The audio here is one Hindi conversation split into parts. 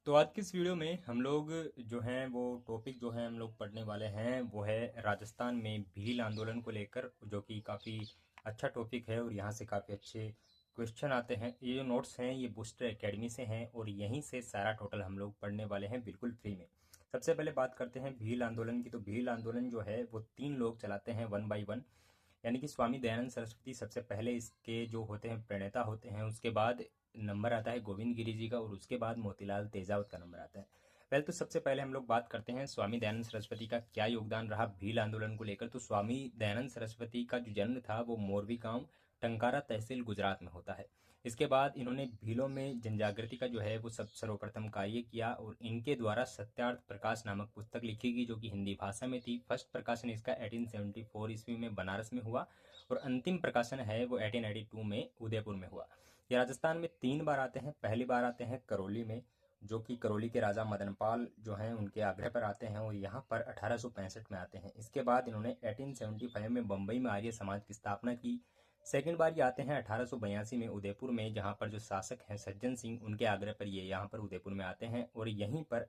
तो आज की इस वीडियो में हम लोग जो हैं वो टॉपिक जो है हम लोग पढ़ने वाले हैं वो है राजस्थान में भील आंदोलन को लेकर, जो कि काफ़ी अच्छा टॉपिक है और यहाँ से काफ़ी अच्छे क्वेश्चन आते हैं। ये जो नोट्स हैं ये बूस्टर एकेडमी से हैं और यहीं से सारा टोटल हम लोग पढ़ने वाले हैं बिल्कुल फ्री में। सबसे पहले बात करते हैं भील आंदोलन की। तो भील आंदोलन जो है वो 3 लोग चलाते हैं, वन बाई वन। यानी कि स्वामी दयानंद सरस्वती सबसे पहले इसके जो होते हैं प्रणेता होते हैं, उसके बाद नंबर आता है गोविंद गिरी जी का और उसके बाद मोतीलाल तेजावत का नंबर आता है। पहले तो सबसे पहले हम लोग बात करते हैं स्वामी दयानंद सरस्वती का क्या योगदान रहा भील आंदोलन को लेकर। तो स्वामी दयानंद सरस्वती का जो जन्म था वो मोरवी गांव टंकारा तहसील गुजरात में होता है। इसके बाद इन्होंने भीलों में जनजागृति का जो है वो सब सर्वप्रथम कार्य किया और इनके द्वारा सत्यार्थ प्रकाश नामक पुस्तक लिखी गई, जो कि हिंदी भाषा में थी। फर्स्ट प्रकाशन इसका 1874 ईस्वी में बनारस में हुआ और अंतिम प्रकाशन है वो 1882 में उदयपुर में हुआ। ये राजस्थान में 3 बार आते हैं। पहली बार आते हैं करौली में, जो कि करौली के राजा मदनपाल जो हैं उनके आग्रह पर आते हैं और यहाँ पर 1865 में आते हैं। इसके बाद इन्होंने 1875 में बम्बई में आर्य समाज की स्थापना की। सेकंड बार ये आते हैं 1882 में उदयपुर में, जहाँ पर जो शासक हैं सज्जन सिंह, उनके आग्रह पर ये यहाँ पर उदयपुर में आते हैं और यहीं पर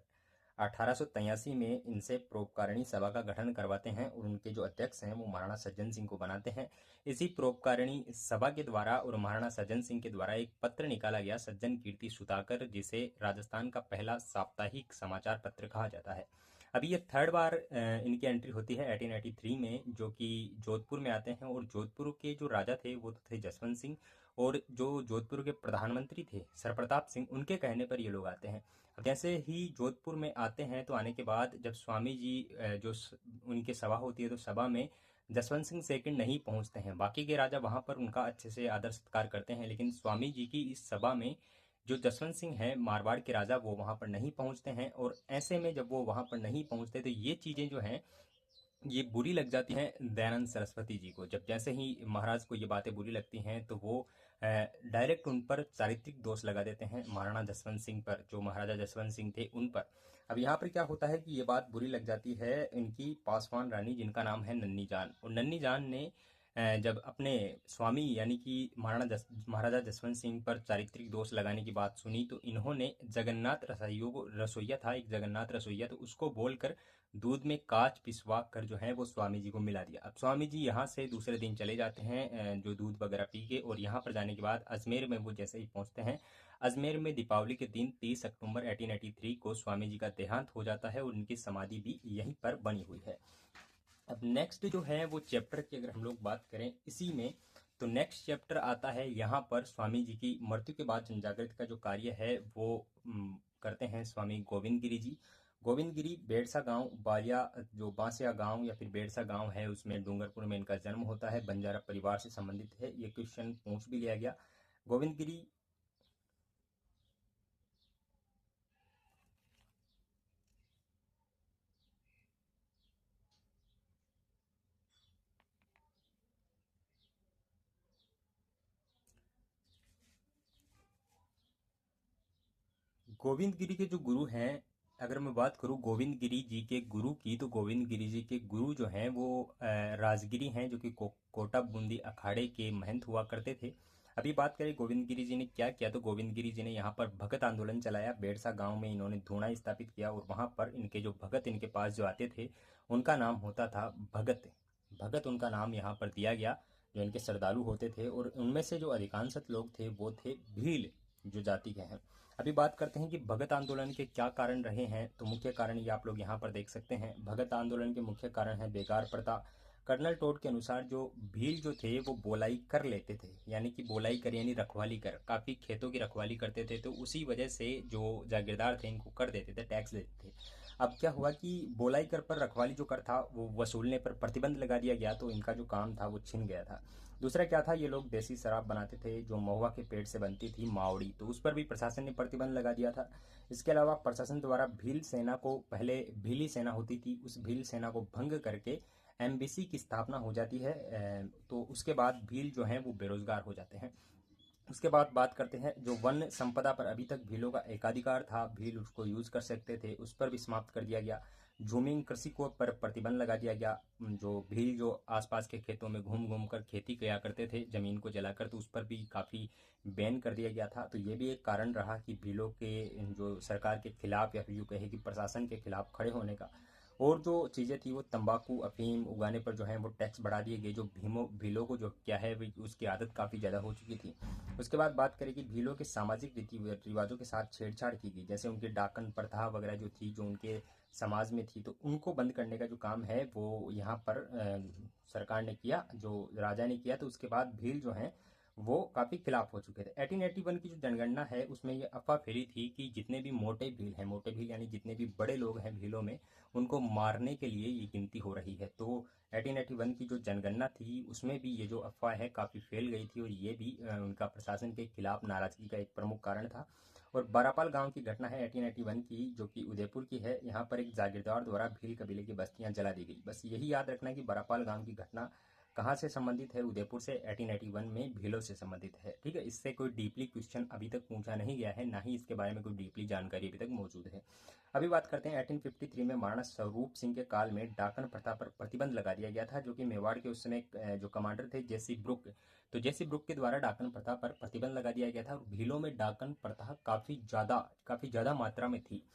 1883 में इनसे परोपकारिणी सभा का गठन करवाते हैं और उनके जो अध्यक्ष हैं वो महाराणा सज्जन सिंह को बनाते हैं। इसी परोपकारिणी सभा के द्वारा और महाराणा सज्जन सिंह के द्वारा एक पत्र निकाला गया, सज्जन कीर्ति सुताकर, जिसे राजस्थान का पहला साप्ताहिक समाचार पत्र कहा जाता है। अभी ये थर्ड बार इनकी एंट्री होती है 1883 में, जो कि जोधपुर में आते हैं और जोधपुर के जो राजा थे वो थे जसवंत सिंह और जो जोधपुर के प्रधानमंत्री थे सरप्रताप सिंह, उनके कहने पर ये लोग आते हैं। अब जैसे ही जोधपुर में आते हैं तो आने के बाद जब स्वामी जी उनकी सभा होती है तो सभा में जसवंत सिंह सेकंड नहीं पहुंचते हैं। बाकी के राजा वहां पर उनका अच्छे से आदर सत्कार करते हैं, लेकिन स्वामी जी की इस सभा में जो जसवंत सिंह हैं मारवाड़ के राजा, वो वहां पर नहीं पहुंचते हैं। और ऐसे में जब वो वहां पर नहीं पहुंचते तो ये चीजें जो हैं ये बुरी लग जाती हैं दयानंद सरस्वती जी को। जब जैसे ही महाराज को ये बातें बुरी लगती हैं तो वो डायरेक्ट उन पर चारित्रिक दोष लगा देते हैं, महाराणा जसवंत सिंह पर, जो महाराजा जसवंत सिंह थे उन पर। अब यहाँ पर क्या होता है कि ये बात बुरी लग जाती है इनकी पासवान रानी, जिनका नाम है नन्नी जान। और नन्नी जान ने जब अपने स्वामी यानी कि महाराजा जसवंत सिंह पर चारित्रिक दोष लगाने की बात सुनी तो इन्होंने जगन्नाथ रसोइया था, एक जगन्नाथ रसोइया, तो उसको बोलकर दूध में कांच पिसवा कर जो है वो स्वामी जी को मिला दिया। अब स्वामी जी यहाँ से दूसरे दिन चले जाते हैं जो दूध वगैरह पी के, और यहाँ पर जाने के बाद अजमेर में वो जैसे ही पहुंचते हैं, अजमेर में दीपावली के दिन 30 अक्टूबर 1883 को स्वामी जी का देहांत हो जाता है और उनकी समाधि भी यहीं पर बनी हुई है। अब नेक्स्ट जो है वो चैप्टर की अगर हम लोग बात करें इसी में, तो नेक्स्ट चैप्टर आता है यहाँ पर स्वामी जी की मृत्यु के बाद जनजागृति का जो कार्य है वो करते हैं स्वामी गोविंद गिरी जी। गोविंद गिरी बेड़सा गांव, बालिया जो बांसिया गांव या फिर बेड़सा गांव है उसमें डूंगरपुर में इनका जन्म होता है। बंजारा परिवार से संबंधित है, ये क्वेश्चन पूछ भी लिया गया। गोविंद गिरी गोविंद गिरी के जो गुरु हैं, अगर मैं बात करूं गोविंद गिरी जी के गुरु की, तो गोविंद गिरी जी के गुरु जो हैं वो राजगिरी हैं, जो कि कोटा बूंदी अखाड़े के महंत हुआ करते थे। अभी बात करें गोविंद गिरी जी ने क्या किया, तो गोविंद गिरी जी ने यहाँ पर भगत आंदोलन चलाया। बेड़सा गांव में इन्होंने धूणा स्थापित किया और वहां पर इनके जो भगत इनके पास जो आते थे उनका नाम होता था भगत। भगत उनका नाम यहाँ पर दिया गया, जो इनके श्रद्धालु होते थे। और उनमें से जो अधिकांश लोग थे वो थे भील जो जाति के हैं। अभी बात करते हैं कि भगत आंदोलन के क्या कारण रहे हैं, तो मुख्य कारण ये आप लोग यहाँ पर देख सकते हैं। भगत आंदोलन के मुख्य कारण है बेकार प्रथा। कर्नल टोड के अनुसार जो भील जो थे वो बोलाई कर लेते थे, यानी कि बोलाई कर यानी रखवाली कर, काफ़ी खेतों की रखवाली करते थे, तो उसी वजह से जो जागीरदार थे इनको कर देते थे, टैक्स देते थे। अब क्या हुआ कि बोलाई कर पर रखवाली जो कर था वो वसूलने पर प्रतिबंध लगा दिया गया, तो इनका जो काम था वो छिन गया था। दूसरा क्या था, ये लोग देसी शराब बनाते थे जो महुआ के पेड़ से बनती थी, मावड़ी, तो उस पर भी प्रशासन ने प्रतिबंध लगा दिया था। इसके अलावा प्रशासन द्वारा भील सेना को, पहले भीली सेना होती थी, उस भील सेना को भंग करके एमबीसी की स्थापना हो जाती है। तो उसके बाद भील जो हैं वो बेरोजगार हो जाते हैं। उसके बाद बात करते हैं जो वन संपदा पर अभी तक भीलों का एकाधिकार था, भील उसको यूज कर सकते थे, उस पर भी समाप्त कर दिया गया। झूमिंग कृषि को पर प्रतिबंध लगा दिया गया। जो भील जो आसपास के खेतों में घूम घूम कर खेती किया करते थे ज़मीन को जलाकर, तो उस पर भी काफ़ी बैन कर दिया गया था। तो ये भी एक कारण रहा कि भीलों के जो सरकार के खिलाफ या फिर यूँ कहे कि प्रशासन के खिलाफ खड़े होने का। और जो चीज़ें थी वो तंबाकू अफीम उगाने पर जो है वो टैक्स बढ़ा दिए गए, जो भीलों को जो क्या है उसकी आदत काफ़ी ज़्यादा हो चुकी थी। उसके बाद बात करें कि भीलों के सामाजिक रीति रिवाजों के साथ छेड़छाड़ की गई, जैसे उनकी डाकन प्रथा वगैरह जो थी, जो उनके समाज में थी, तो उनको बंद करने का जो काम है वो यहाँ पर सरकार ने किया, जो राजा ने किया। तो उसके बाद भील जो हैं वो काफ़ी खिलाफ हो चुके थे। 1881 की जो जनगणना है उसमें ये अफवाह फैली थी कि जितने भी मोटे भील हैं, मोटे भील यानी जितने भी बड़े लोग हैं भीलों में, उनको मारने के लिए ये गिनती हो रही है। तो 1881 की जो जनगणना थी उसमें भी ये जो अफवाह है काफ़ी फैल गई थी, और ये भी उनका प्रशासन के खिलाफ नाराज़गी का एक प्रमुख कारण था। और बारापाल गांव की घटना है 1881 की, जो कि उदयपुर की है। यहाँ पर एक जागीरदार द्वारा भील कबीले की बस्तियां जला दी गई। बस यही याद रखना कि बारापाल गांव की घटना कहाँ से संबंधित है, उदयपुर से, 1881 में भीलों से संबंधित है। ठीक है, इससे कोई डीपली क्वेश्चन अभी तक पूछा नहीं गया है, ना ही इसके बारे में कोई डीपली जानकारी अभी तक मौजूद है। अभी बात करते हैं 1853 में महाराणा स्वरूप सिंह के काल में डाकन प्रथा पर प्रतिबंध लगा दिया गया था, जो कि मेवाड़ के उस समय जो कमांडर थे जेसी ब्रुक, तो जेसी ब्रुक के द्वारा डाकन प्रथा पर प्रतिबंध लगा दिया गया था। और भीलों में डाकन प्रथा काफ़ी ज़्यादा मात्रा में थी।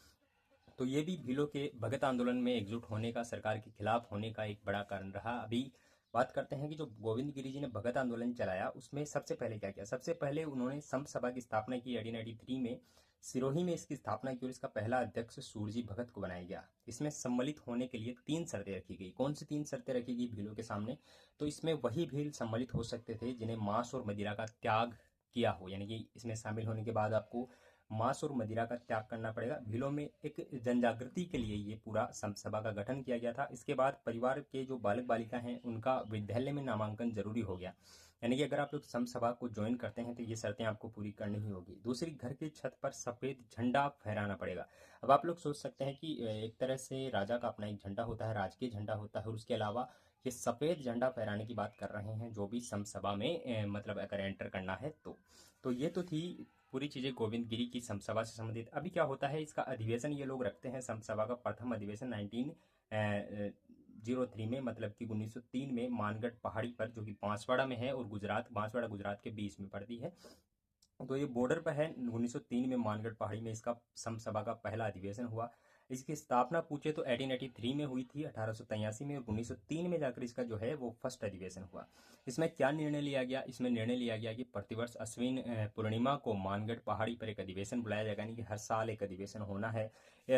तो ये भी भीलों के भगत आंदोलन में एकजुट होने का, सरकार के खिलाफ होने का एक बड़ा कारण रहा। अभी बात करते हैं कि जो गोविंद गिरी जी ने भगत आंदोलन चलाया उसमें सबसे पहले क्या किया। सबसे पहले उन्होंने संत सभा की स्थापना की 1883 में, सिरोही में इसकी स्थापना की, और इसका पहला अध्यक्ष सूरजी भगत को बनाया गया। इसमें सम्मिलित होने के लिए 3 शर्तें रखी गई। कौन सी 3 शर्तें रखी गई भीलों के सामने? तो इसमें वही भील सम्मिलित हो सकते थे जिन्हें मांस और मदिरा का त्याग किया हो, यानी कि इसमें शामिल होने के बाद आपको मांस और मदिरा का त्याग करना पड़ेगा। भीलों में एक जनजागृति के लिए ये पूरा सभा का गठन किया गया था। इसके बाद परिवार के जो बालक बालिका हैं उनका विद्यालय में नामांकन जरूरी हो गया, यानी कि अगर आप लोग सभा को ज्वाइन करते हैं तो ये शर्तें आपको पूरी करनी ही होगी। दूसरी, घर की छत पर सफ़ेद झंडा फहराना पड़ेगा। अब आप लोग सोच सकते हैं कि एक तरह से राजा का अपना एक झंडा होता है, राजकीय झंडा होता है, और उसके अलावा ये सफ़ेद झंडा फहराने की बात कर रहे हैं जो भी सभा में मतलब अगर एंटर करना है तो ये तो थी पूरी चीज़ें गोविंद गिरी की सभा से संबंधित। अभी क्या होता है, इसका अधिवेशन ये लोग रखते हैं। सभा का प्रथम अधिवेशन 1903 में, मतलब कि 1903 में मानगढ़ पहाड़ी पर, जो कि बांसवाड़ा में है, और बांसवाड़ा गुजरात के बीच में पड़ती है। तो ये बॉर्डर पर है। 1903 में मानगढ़ पहाड़ी में इसका सभा का पहला अधिवेशन हुआ। इसकी स्थापना पूछे तो 1883 में हुई थी, 1883 में, और 1903 में जाकर इसका जो है वो फर्स्ट अधिवेशन हुआ। इसमें क्या निर्णय लिया गया? इसमें निर्णय लिया गया कि प्रतिवर्ष अश्विन पूर्णिमा को मानगढ़ पहाड़ी पर एक अधिवेशन बुलाया जाएगा, यानी कि हर साल एक अधिवेशन होना है।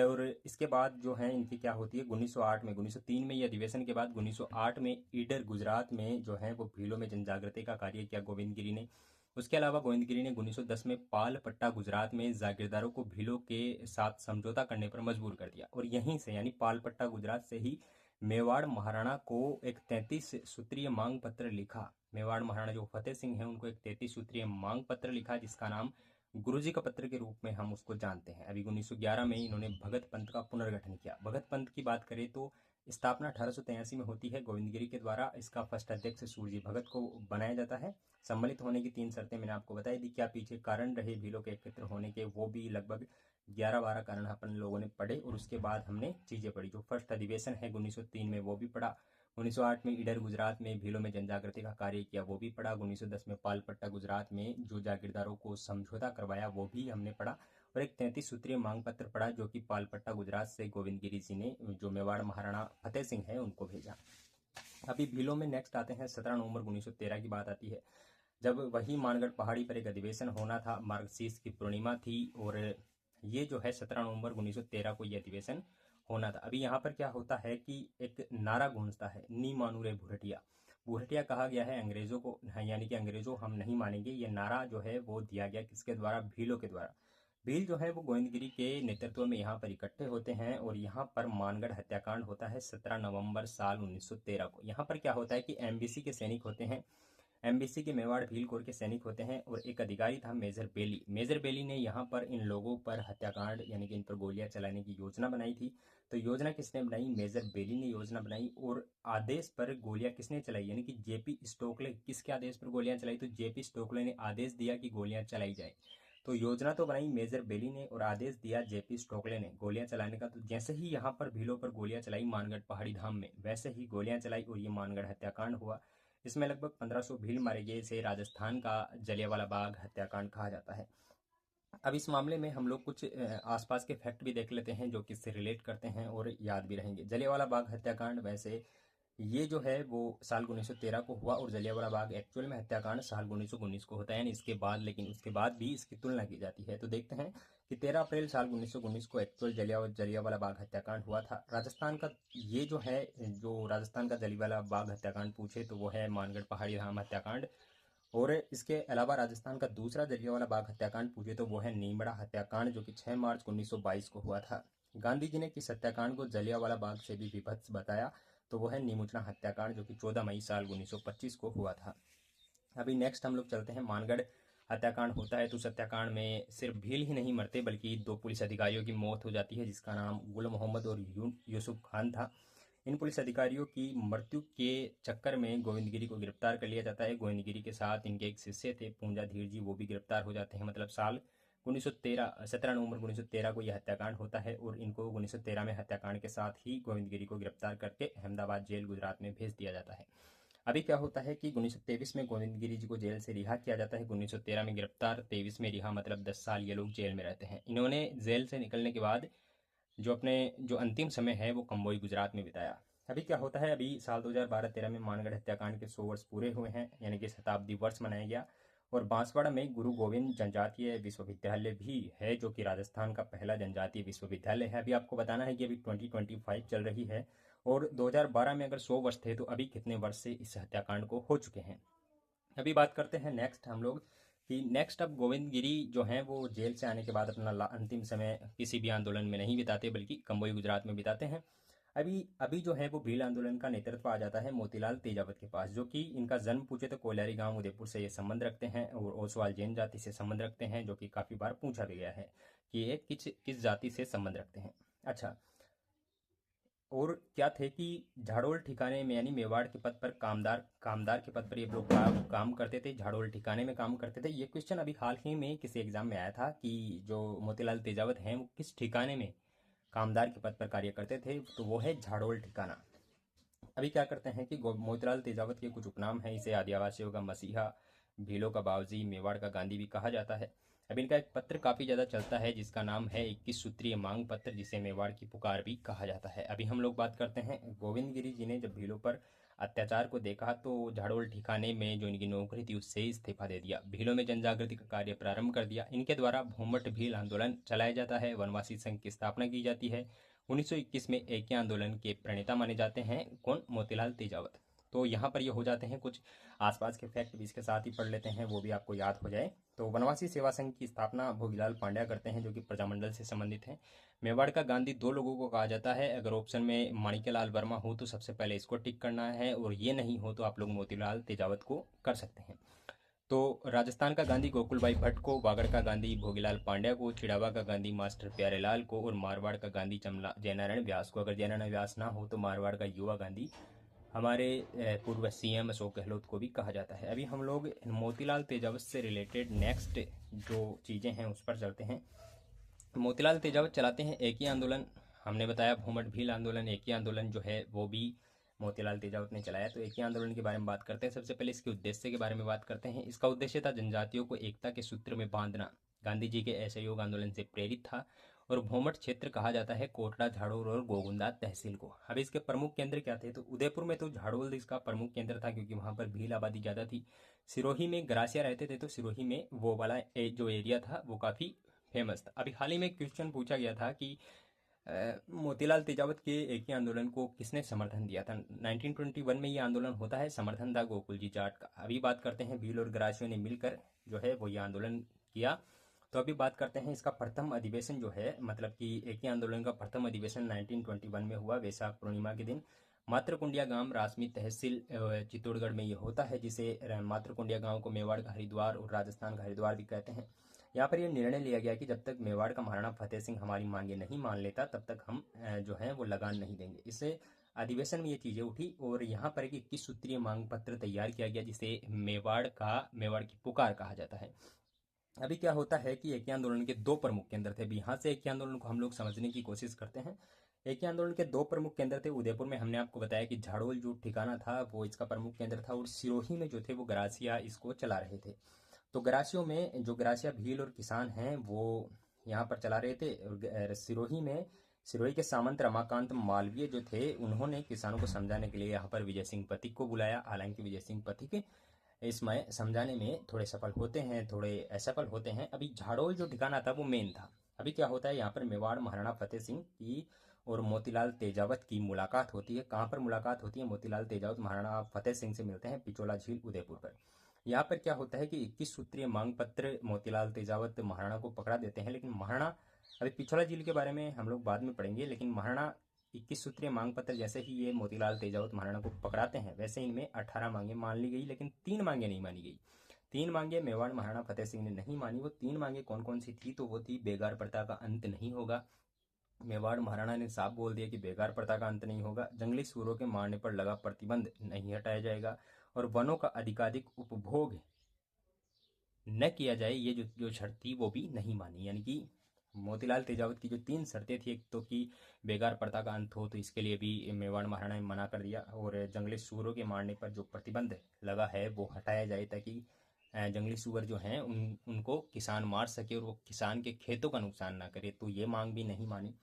और इसके बाद जो है इनकी क्या होती है, 1908 में, 1903 में ये अधिवेशन के बाद 1908 में ईडर गुजरात में जो है वो भीलों में जनजागृति का कार्य किया गोविंद गिरी ने। उसके अलावा गोविंद गिरी ने 1910 में पाल पट्टा गुजरात में जागीरदारों को भीलों के साथ समझौता करने पर मजबूर कर दिया, और यहीं से यानी पाल पट्टा गुजरात से ही मेवाड़ महाराणा को एक 33 सूत्रीय मांग पत्र लिखा। मेवाड़ महाराणा जो फतेह सिंह हैं उनको एक 33 सूत्रीय मांग पत्र लिखा, जिसका नाम गुरुजी का पत्र के रूप में हम उसको जानते हैं। अभी 1911 में इन्होंने भगत पंथ का पुनर्गठन किया। भगत पंथ की बात करें तो स्थापना 1883 में होती है गोविंद गिरी के द्वारा। इसका फर्स्ट अध्यक्ष सूरजी भगत को बनाया जाता है। सम्मिलित होने की 3 शर्तें मैंने आपको बताई दी। क्या पीछे कारण रहे भीलों के एकत्र होने के, वो भी लगभग 11-12 कारण अपन लोगों ने पढ़े, और उसके बाद हमने चीज़ें पढ़ी। जो फर्स्ट अधिवेशन है 1903 में वो भी पढ़ा, 1908 में ईडर गुजरात में भीलों में जनजागृति का कार्य किया वो भी पढ़ा, 1910 में पालपट्टा गुजरात में जो जागीरदारों को समझौता करवाया वो भी हमने पढ़ा, और एक 33 सूत्रीय मांग पत्र पढ़ा जो कि पालपट्टा गुजरात से गोविंद गिरी जी ने, जो मेवाड़ महाराणा फतेह सिंह है, उनको भेजा। अभी भीलों में नेक्स्ट आते हैं 17 नवंबर 1913 की बात आती है, जब वही मानगढ़ पहाड़ी पर एक अधिवेशन होना था। मार्गशीर्ष की पूर्णिमा थी, और ये जो है 17 नवंबर 1913 को ये अधिवेशन होना था। अभी यहाँ पर क्या होता है कि एक नारा गूंजता है, नी मानू रे भुरटिया। भुरटिया कहा गया है अंग्रेजों को, यानी कि अंग्रेजों हम नहीं मानेंगे। ये नारा जो है वो दिया गया किसके द्वारा? भीलों के द्वारा। भील जो है वो गोविंदगिरी के नेतृत्व में यहाँ पर इकट्ठे होते हैं, और यहाँ पर मानगढ़ हत्याकांड होता है 17 नवंबर साल 1913 को। यहाँ पर क्या होता है कि एमबीसी के सैनिक होते हैं, एमबीसी के मेवाड़ भील कोर के सैनिक होते हैं, और एक अधिकारी था मेजर बेली। मेजर बेली ने यहाँ पर इन लोगों पर हत्याकांड यानी कि इन पर गोलियां चलाने की योजना बनाई थी। तो योजना किसने बनाई? मेजर बेली ने योजना बनाई। और आदेश पर गोलियां किसने चलाई? यानी कि जेपी स्टोकले। किसके आदेश पर गोलियां चलाई? तो जेपी स्टोकले ने आदेश दिया कि गोलियां चलाई जाए। तो योजना तो बनाई मेजर बेली ने और आदेश दिया जेपी स्टोकले ने गोलियां चलाने का। तो जैसे ही यहाँ पर भीलों पर गोलियां चलाई मानगढ़ पहाड़ी धाम में, वैसे ही गोलियां चलाई और ये मानगढ़ हत्याकांड हुआ। इसमें लगभग 1500 भील मारे गए। इसे राजस्थान का जलियांवाला बाग हत्याकांड कहा जाता है। अब इस मामले में हम लोग कुछ आसपास के फैक्ट भी देख लेते हैं जो कि इससे रिलेट करते हैं और याद भी रहेंगे। जलियांवाला बाग हत्याकांड, वैसे ये जो है वो साल 1913 को हुआ और जलियांवाला बाग एक्चुअल में हत्याकांड साल 1919 को होता है, यानी इसके बाद, लेकिन उसके बाद भी इसकी तुलना की जाती है। तो देखते हैं कि 13 अप्रैल साल 1919 को एक्चुअल जलियांवाला बाग हत्याकांड हुआ था। राजस्थान का ये जो है, जो राजस्थान का जलियांवाला बाग हत्याकांड पूछे तो वो है मानगढ़ पहाड़ी धाम हत्याकांड। और इसके अलावा राजस्थान का दूसरा जलियांवाला बाग हत्याकांड पूछे तो वो है नीमड़ा हत्याकांड, जो कि 6 मार्च 1922 को हुआ था। गांधी जी ने किस हत्याकांड को जलियांवाला बाग से भी विभत्स बताया, तो वो है नीमुचना हत्याकांड, जो कि 14 मई साल 1925 को हुआ था। अभी नेक्स्ट हम लोग चलते हैं, मानगढ़ हत्याकांड होता है तो उस हत्याकांड में सिर्फ भील ही नहीं मरते बल्कि 2 पुलिस अधिकारियों की मौत हो जाती है, जिसका नाम गुल मोहम्मद और यूसुफ खान था। इन पुलिस अधिकारियों की मृत्यु के चक्कर में गोविंदगिरी को गिरफ्तार कर लिया जाता है। गोविंदगिरी के साथ इनके एक शिष्य थे पूंजा धीर जी, वो भी गिरफ्तार हो जाते हैं। मतलब साल 1913, 17 नवंबर 1913 को यह हत्याकांड होता है और इनको 1913 में हत्याकांड के साथ ही गोविंदगिरी को गिरफ्तार करके अहमदाबाद जेल गुजरात में भेज दिया जाता है। अभी क्या होता है कि 1923 में गोविंदगिरी जी को जेल से रिहा किया जाता है। 1913 में गिरफ्तार, 23 में रिहा, मतलब 10 साल ये लोग जेल में रहते हैं। इन्होंने जेल से निकलने के बाद जो अपने जो अंतिम समय है वो कंबोई गुजरात में बिताया। अभी क्या होता है, अभी साल 2012-13 में मानगढ़ हत्याकांड के 100 वर्ष पूरे हुए हैं, यानी कि शताब्दी वर्ष मनाया गया। और बांसवाड़ा में गुरु गोविंद जनजातीय विश्वविद्यालय भी है, जो कि राजस्थान का पहला जनजातीय विश्वविद्यालय है। अभी आपको बताना है कि अभी 2025 चल रही है और 2012 में अगर 100 वर्ष थे तो अभी कितने वर्ष से इस हत्याकांड को हो चुके हैं। अभी बात करते हैं नेक्स्ट हम लोग कि नेक्स्ट अब गोविंदगिरी जो हैं वो जेल से आने के बाद अपना अंतिम समय किसी भी आंदोलन में नहीं बिताते बल्कि कंबोई गुजरात में बिताते हैं। अभी अभी जो है वो भील आंदोलन का नेतृत्व आ जाता है मोतीलाल तेजावत के पास, जो कि इनका जन्म पूछे तो कोयलारी गांव उदयपुर से ये संबंध रखते हैं और ओसवाल जैन जाति से संबंध रखते हैं, जो कि काफ़ी बार पूछा भी गया है कि ये किस किस जाति से संबंध रखते हैं। अच्छा, और क्या थे कि झाड़ोल ठिकाने में यानी मेवाड़ के पद पर कामदार कामदार के पद पर ये लोग काम करते थे, झाड़ोल ठिकाने में काम करते थे। ये क्वेश्चन अभी हाल ही में किसी एग्जाम में आया था कि जो मोतीलाल तेजावत हैं वो किस ठिकाने में कामदार के पद पर कार्य करते थे, तो वो है झाड़ोल ठिकाना। अभी क्या करते हैं कि मोतीलाल तेजावत के कुछ उपनाम हैं। इसे आदिवासियों का मसीहा, भीलों का बावजी, मेवाड़ का गांधी भी कहा जाता है। अब इनका एक पत्र काफ़ी ज़्यादा चलता है जिसका नाम है 21 सूत्रीय मांग पत्र, जिसे मेवाड़ की पुकार भी कहा जाता है। अभी हम लोग बात करते हैं गोविंदगिरी जी ने जब भीलों पर अत्याचार को देखा तो झाड़ोल ठिकाने में जो इनकी नौकरी थी उससे इस्तीफा दे दिया। भीलों में जन जागृति का कार्य प्रारंभ कर दिया। इनके द्वारा भूमट भील आंदोलन चलाया जाता है। वनवासी संघ की स्थापना की जाती है। 1921 में एके आंदोलन के प्रणेता माने जाते हैं कौन, मोतीलाल तेजावत। तो यहाँ पर ये हो जाते हैं कुछ आसपास के फैक्ट भी इसके साथ ही पढ़ लेते हैं, वो भी आपको याद हो जाए। तो वनवासी सेवा संघ की स्थापना भोगीलाल पांड्या करते हैं, जो कि प्रजामंडल से संबंधित हैं। मेवाड़ का गांधी 2 लोगों को कहा जाता है। अगर ऑप्शन में माणिक्यलाल वर्मा हो तो सबसे पहले इसको टिक करना है, और ये नहीं हो तो आप लोग मोतीलाल तेजावत को कर सकते हैं। तो राजस्थान का गांधी गोकुलभाई भट्ट को, वागड़ का गांधी भोगीलाल पांड्या को, चिड़ावा का गांधी मास्टर प्यारेलाल को और मारवाड़ का गांधी चमला जयनारायण व्यास को। अगर जयनारायण व्यास ना हो तो मारवाड़ का युवा गांधी हमारे पूर्व सीएम अशोक गहलोत को भी कहा जाता है। अभी हम लोग मोतीलाल तेजावत से रिलेटेड नेक्स्ट जो चीज़ें हैं उस पर चलते हैं। मोतीलाल तेजावत चलाते हैं एक ही आंदोलन, हमने बताया भूमट भील आंदोलन, एक ही आंदोलन जो है वो भी मोतीलाल तेजावत ने चलाया। तो एक ही आंदोलन के बारे में बात करते हैं। सबसे पहले इसके उद्देश्य के बारे में बात करते हैं। इसका उद्देश्य था जनजातियों को एकता के सूत्र में बांधना। गांधी जी के असहयोग आंदोलन से प्रेरित था। और भूमट क्षेत्र कहा जाता है कोटला, झाड़ोल और गोगुंदा तहसील को। अब इसके प्रमुख केंद्र क्या थे, तो उदयपुर में तो झाड़ोल इसका प्रमुख केंद्र था क्योंकि वहाँ पर भील आबादी ज़्यादा थी। सिरोही में ग्रासिया रहते थे, तो सिरोही में वो वाला जो एरिया था वो काफ़ी फेमस था। अभी हाल ही में क्वेश्चन पूछा गया था कि मोतीलाल तेजावत के एक ही आंदोलन को किसने समर्थन दिया था। 1921 में ये आंदोलन होता है, समर्थन था गोकुल जी जाट का। अभी बात करते हैं भील और ग्रासियों ने मिलकर जो है वो ये आंदोलन किया। तो अभी बात करते हैं इसका प्रथम अधिवेशन जो है, मतलब कि एक ही आंदोलन का प्रथम अधिवेशन 1921 में हुआ वैशाख पूर्णिमा के दिन। मात्रकुंडिया गांव रासमी तहसील चित्तौड़गढ़ में ये होता है, जिसे मात्रकुंडिया गांव को मेवाड़ का हरिद्वार और राजस्थान का हरिद्वार भी कहते हैं। यहाँ पर यह निर्णय लिया गया कि जब तक मेवाड़ का महाराणा फतेह सिंह हमारी मांगे नहीं मान लेता तब तक हम जो है वो लगान नहीं देंगे। इससे अधिवेशन में ये चीज़ें उठी और यहाँ पर एक 21 सूत्रीय मांग पत्र तैयार किया गया जिसे मेवाड़ की पुकार कहा जाता है। अभी क्या होता है कि एकी आंदोलन के दो प्रमुख केंद्र थे। अभी यहाँ से एकी आंदोलन को हम लोग समझने की कोशिश करते हैं। एकी आंदोलन के दो प्रमुख केंद्र थे। उदयपुर में हमने आपको बताया कि झाड़ोल जो ठिकाना था वो इसका प्रमुख केंद्र था, और सिरोही में जो थे वो गरासिया इसको चला रहे थे। तो गरासियों में जो गरासिया भील और किसान हैं वो यहाँ पर चला रहे थे। और सिरोही में सिरोही के सामंत रमाकांत मालवीय जो थे, उन्होंने किसानों को समझाने के लिए यहाँ पर विजय सिंह पथिक को बुलाया। हालांकि विजय सिंह पथिक इसमें समझाने में थोड़े सफल होते हैं, थोड़े असफल होते हैं। अभी झाड़ोल जो ठिकाना था वो मेन था। अभी क्या होता है, यहाँ पर मेवाड़ महाराणा फतेह सिंह की और मोतीलाल तेजावत की मुलाकात होती है। कहाँ पर मुलाकात होती है? मोतीलाल तेजावत महाराणा फतेह सिंह से मिलते हैं पिचोला झील उदयपुर पर। यहाँ पर क्या होता है कि 21 सूत्रीय मांग पत्र मोतीलाल तेजावत महाराणा को पकड़ा देते हैं। लेकिन महाराणा, अभी पिछोला झील के बारे में हम लोग बाद में पढ़ेंगे, लेकिन महाराणा 21 सूत्रीय मांग पत्र जैसे ही ये मोतीलाल तेजावत महाराणा को पकड़ाते हैं, वैसे इनमें 18 मांगे मान ली गई, लेकिन 3 मांगे नहीं मानी गई। 3 मांगे मेवाड़ महाराणा फतेह सिंह ने नहीं मानी। वो 3 मांगे कौन कौन सी थी? तो वो थी, बेगार प्रथा का अंत नहीं होगा। मेवाड़ महाराणा ने साफ बोल दिया कि बेगार प्रथा का अंत नहीं होगा। जंगली सूरों के मारने पर लगा प्रतिबंध नहीं हटाया जाएगा, और वनों का अधिकाधिक उपभोग न किया जाए, ये जो जो शर्त थी वो भी नहीं मानी। यानी कि मोतीलाल तेजावत की जो 3 शर्तें थी, एक तो कि बेगार प्रथा का अंत हो, तो इसके लिए भी मेवाड़ महाराणा ने मना कर दिया, और जंगली सूअरों के मारने पर जो प्रतिबंध लगा है वो हटाया जाए, ताकि जंगली सूअर जो हैं उनको किसान मार सके और वो किसान के खेतों का नुकसान ना करे, तो ये मांग भी नहीं मानी।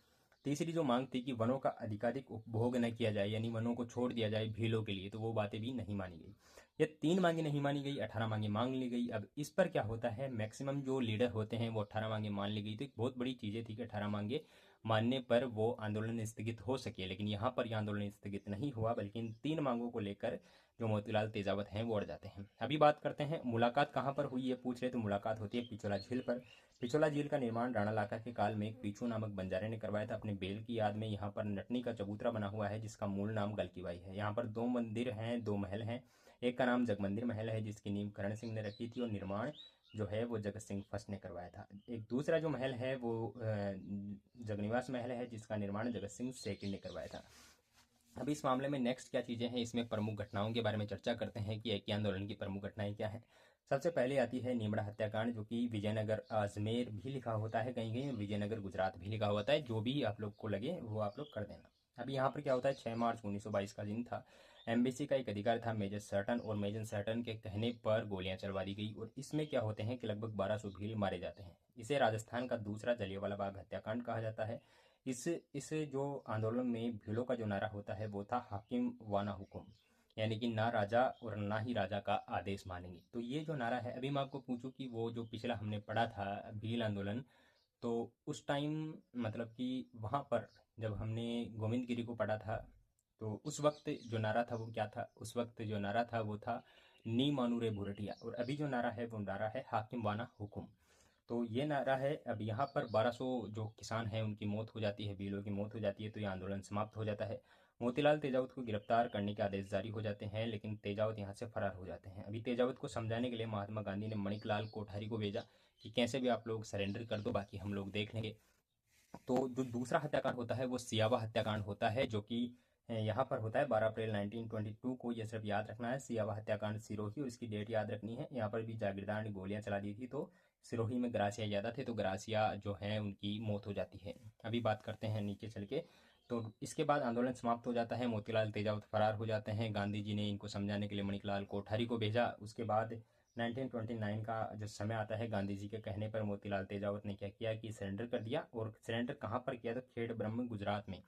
तीसरी जो मांग थी कि वनों का अधिकाधिक उपभोग न किया जाए, यानी वनों को छोड़ दिया जाए भीलों के लिए, तो वो बातें भी नहीं मानी गई। ये 3 मांगे नहीं मानी गई, 18 मांगे मांग ली गई। अब इस पर क्या होता है, मैक्सिमम जो लीडर होते हैं वो 18 मांगे मान ली गई। तो एक बहुत बड़ी चीज़ें थी कि 18 मांगे मानने पर वो आंदोलन स्थगित हो सके, लेकिन यहाँ पर यह आंदोलन स्थगित नहीं हुआ, बल्कि इन 3 मांगों को लेकर जो मोतीलाल तेजावत हैं वो अड़ जाते हैं। अभी बात करते हैं मुलाकात कहाँ पर हुई, ये पूछ रहे, तो मुलाकात होती है पिछोला झील पर। पिछोला झील का निर्माण राणा लाका के काल में एक पीछू नामक बंजारे ने करवाया था अपने बेल की याद में। यहाँ पर नटनी का चबूतरा बना हुआ है जिसका मूल नाम गलकीबाई है। यहाँ पर 2 मंदिर हैं, 2 महल हैं। एक का नाम जगमंदिर महल है जिसकी नींव करण सिंह ने रखी थी, और निर्माण जो है वो जगत सिंह फर्स्ट ने करवाया था। एक दूसरा जो महल है वो जगनिवास महल है जिसका निर्माण जगत सिंह सेकंड ने करवाया था। अभी इस मामले में नेक्स्ट क्या चीज़ें हैं, इसमें प्रमुख घटनाओं के बारे में चर्चा करते हैं कि एकी आंदोलन की प्रमुख घटनाएं क्या है। सबसे पहले आती है नीमड़ा हत्याकांड, जो कि विजयनगर अजमेर भी लिखा होता है कहीं कहीं, विजयनगर गुजरात भी लिखा होता है। जो भी आप लोग को लगे वो आप लोग कर देना। अभी यहाँ पर क्या होता है, 6 मार्च 1922 का दिन था। एमबीसी का एक अधिकारी था मेजर सर्टन, और मेजर सर्टन के कहने पर गोलियां चलवा दी गई, और इसमें क्या होते हैं कि लगभग 1200 भील मारे जाते हैं। इसे राजस्थान का दूसरा जलियांवाला बाग हत्याकांड कहा जाता है। इस जो आंदोलन में भीलों का जो नारा होता है वो था, हाकिम वाना हुकुम, यानी कि ना राजा और ना ही राजा का आदेश मानेंगे। तो ये जो नारा है, अभी मैं आपको पूछूं कि वो जो पिछला हमने पढ़ा था भील आंदोलन, तो उस टाइम मतलब कि वहाँ पर जब हमने गोविंदगिरी को पढ़ा था, तो उस वक्त जो नारा था वो क्या था? उस वक्त जो नारा था वो था, नी मानू रे बुरटिया। और अभी जो नारा है वो नारा है, हाकिम वाना हुकुम। तो ये नारा है। अब यहाँ पर 1200 जो किसान हैं उनकी मौत हो जाती है, भीलों की मौत हो जाती है, तो ये आंदोलन समाप्त हो जाता है। मोतीलाल तेजावत को गिरफ्तार करने के आदेश जारी हो जाते हैं, लेकिन तेजावत यहाँ से फरार हो जाते हैं। अभी तेजावत को समझाने के लिए महात्मा गांधी ने मणिकलाल कोठारी को भेजा कि कैसे भी आप लोग सरेंडर कर दो, बाकी हम लोग देख लेंगे। तो जो दूसरा हत्याकांड होता है वो सियावा हत्याकांड होता है, जो कि यहाँ पर होता है 12 अप्रैल 1922 को। ये सिर्फ याद रखना है, सियावा हत्याकांड सिरोही, और इसकी डेट याद रखनी है। यहाँ पर भी जागीरदार ने गोलियां चला दी थी, तो सिरोही में ग्रासिया ज़्यादा थे, तो ग्रासिया जो है उनकी मौत हो जाती है। अभी बात करते हैं नीचे चल के। तो इसके बाद आंदोलन समाप्त हो जाता है, मोतीलाल तेजावत फरार हो जाते हैं। गांधी जी ने इनको समझाने के लिए मणिकलाल कोठारी को भेजा। उसके बाद 1929 का जो समय आता है, गांधी जी के कहने पर मोतीलाल तेजावत ने क्या किया कि सरेंडर कर दिया। और सरेंडर कहाँ पर किया? तो खेड़ ब्रह्म गुजरात में,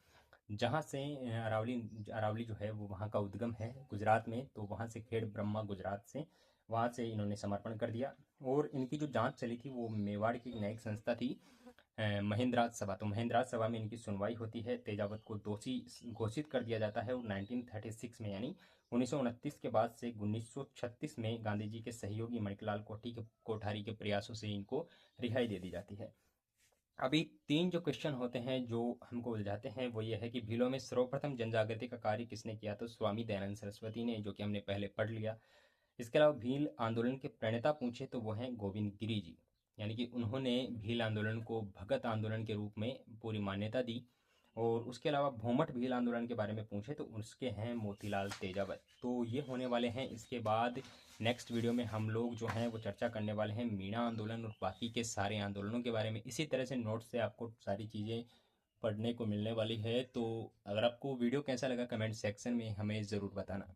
जहाँ से अरावली अरावली जो है वो वहाँ का उद्गम है गुजरात में, तो वहाँ से खेड़ ब्रह्मा गुजरात से, वहाँ से इन्होंने समर्पण कर दिया। और इनकी जो जांच चली थी वो मेवाड़ की न्यायिक संस्था थी, महेंद्रराज सभा। तो महेंद्रराज सभा में इनकी सुनवाई होती है। तेजावत को दोषी घोषित कर दिया जाता है, और 1936 में, यानी 1929 के बाद से 1936 में गांधी जी के सहयोगी मणिकलाल कोठारी के प्रयासों से इनको रिहाई दे दी जाती है। अभी 3 जो क्वेश्चन होते हैं जो हमको उलझाते हैं, वो ये है कि भीलों में सर्वप्रथम जनजागृति का कार्य किसने किया? तो स्वामी दयानंद सरस्वती ने, जो कि हमने पहले पढ़ लिया। इसके अलावा भील आंदोलन के प्रणेता पूछे तो वो हैं गोविंद गिरी जी, यानी कि उन्होंने भील आंदोलन को भगत आंदोलन के रूप में पूरी मान्यता दी। और उसके अलावा भूमठ भील आंदोलन के बारे में पूछे तो उसके हैं मोतीलाल तेजावत। तो ये होने वाले हैं। इसके बाद नेक्स्ट वीडियो में हम लोग जो हैं वो चर्चा करने वाले हैं मीणा आंदोलन और बाकी के सारे आंदोलनों के बारे में। इसी तरह से नोट से आपको सारी चीज़ें पढ़ने को मिलने वाली है। तो अगर आपको वीडियो कैसा लगा कमेंट सेक्शन में हमें ज़रूर बताना।